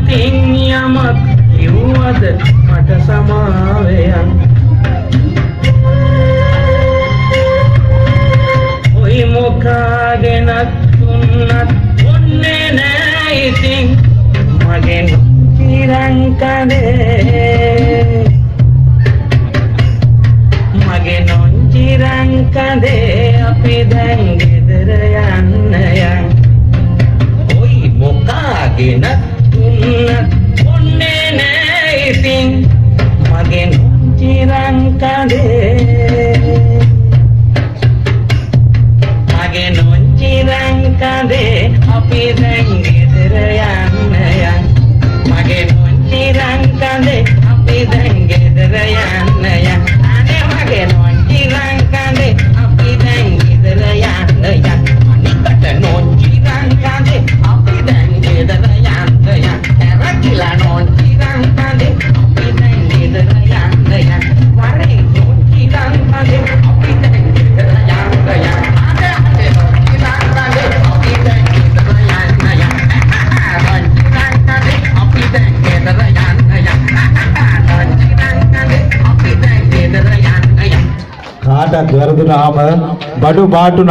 අතින් යමක් කිව්වද මට සමාවෙයන් ඔයි මොකාගෙනත් තුන්නත් ඔන්නේ නෑ ඉතින් මගෙන් චිරංකදේ මගේ නොංචිරංකදේ අපි දැන් ගෙදර යන්න යන් ඔයි මොකාගෙනත් තුන්නත් ඔන්නේ නෑ ඉතින් මගේ නොංචිරංකදේ මගේ නොංචිරංකදේ අපි දැන් ගෙදර යන්න යන් මගේ නොංචිරංකදේ අපි දැන් ගෙදර යන්න යන් අනේ මගේ නොංචිරංකදේ අපි දැන් ගෙදර යන්න යන් අනිකට නොංචිරංකදේ අපි දැන් ගෙදර යන්න යන් ඇරකිලා නොංචිරංකදේ අපි දැන් ගෙදර යන්න යන් වරේ නොංචිරංකදේ අපි දැන් ගෙදර යන්න යන් අනේ නොංචිරංකදේ අපි දැන් ගෙදර යන්න යන් නොංචිරංකදේ අපි දැන් ගෙදර යන්න යන් නොංචිරංකදේ අපි දැන් ගෙදර යන්න යන් කාටත් වැරදුනාම බඩු බාටු